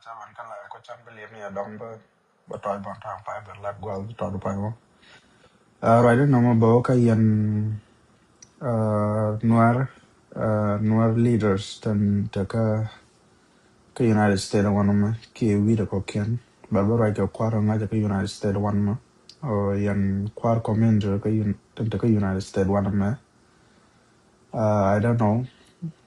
chaman kala ko chan believe me dong ba toy bon tang pa ba lat gwal to do pa mo right no mo bo ka yan noir noir leaders tan ta ka United States one ma ki wi da ko ken ba ba right ko kwaro nga ka United States one ma o yan kwar community ka tan ta ka United States one ma I don't know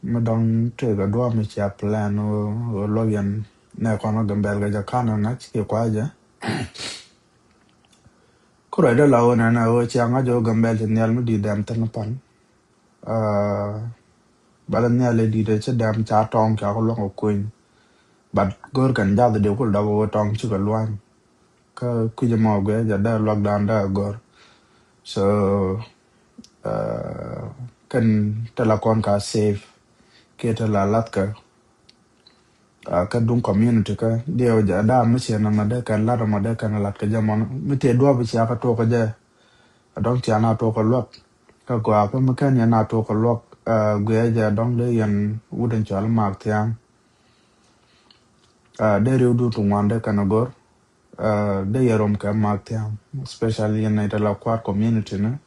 ma dong te ga do mi cha plan o lo yan na ko no gambel ga kana na ki kwa ja ko ra da lawo na o cha nga jo gambel ni al mi di dam tan pan balan ni ale di de cha dam cha tong ka ko lo ko kuin but gor kan ja de ko da wo tong chu ka lwan ka ku ja mo ga ja da lockdown da gor so kan telakon ka safe ke ta la lat ka ka dun community ka dio ja da mi che na ma da kan la ma da kan lat ka jamon mi te do bi cha ka to ka ja dong cha na to ka lot ka gwa ka ma kan ya na to ka lot gwe ja dong de yan wuden cha ma tiang de ru du tu wan de kan gor de yarom ka ma tiang especially in the la kwar community na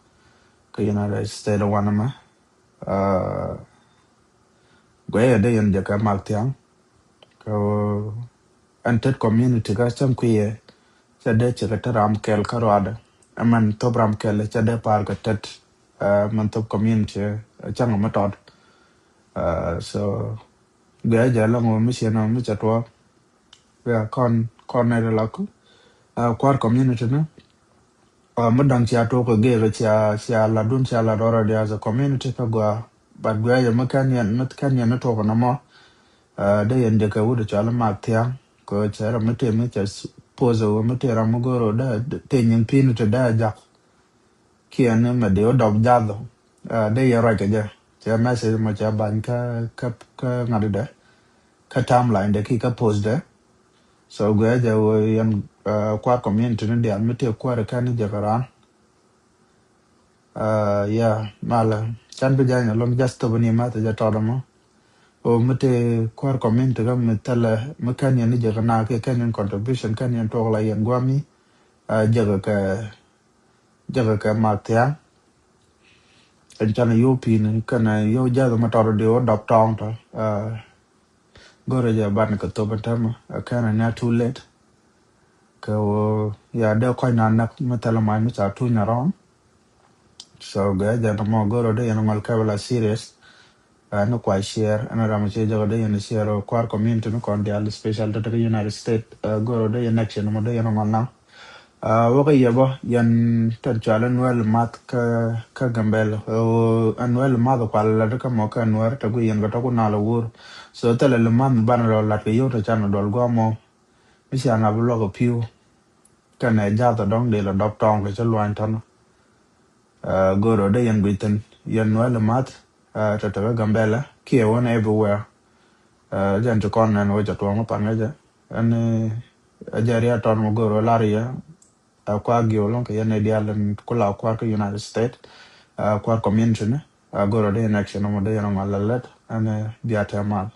ka United States one ma gwe de yan ja ka ma tiang ka antet community ka cham kuye cha de cha ta ram kel karada man to ram kel cha de par ka tet man to community chang ma tod so ga ja la mo mi chen mi cha to ya kon na la ku kwar community na ma dang cha to ko ge cha la dun cha la dora dia as a community ka gwa but ga ya ma kan yan to ko na mo de yan de ka wudu cha la ma tia ko cha ra mi te mi cha pozo mi te ra mo goro da te nyin pin te da ja kian ma de o dog ja do de ya ra ka ja cha message ma cha ban ka ngade da ka timeline de ki ka post de so ga ja wo yan kwa community ne de mi te kwa ra kan ja karan ya mala chan bi ja na lom just to ni ma ta ja to da mo o mete kwar community ga metala makanya ni jaga na ke kan contribution kan yan to la yan gwami jaga ka matya en chana yo pin kana yo jaga matoro de o dop tong to gore ja ban ka to batama kana na too late ka ya de ko na nak metala mai mi sa tu na ron so ga ja mo gore de yan mal ka wala serious no quite share and I'm sure jaga de yan share kwar community no kon dia special to the United States goro de yan action mo de yan ngona waka yabo yan tarjalan wel mat ka gambel anwel mat ko la ka mo ka anwar ta gu yan ga ko na la wur so tele le man ban ro la ke yo ta chan dol go mo mi sha na bu lo ko piu ka na ja ta dong de la dop tong ke chalwan tan goro de yan bitan yan wel mat ta ta gambela ke won everywhere jan to kon na no ja to mo pan ga an ajaria ton mo goro laria kwa giolon ke yan dialan kula kwa ka United States kwa community ne goro de action mo de yan malalet an biata mal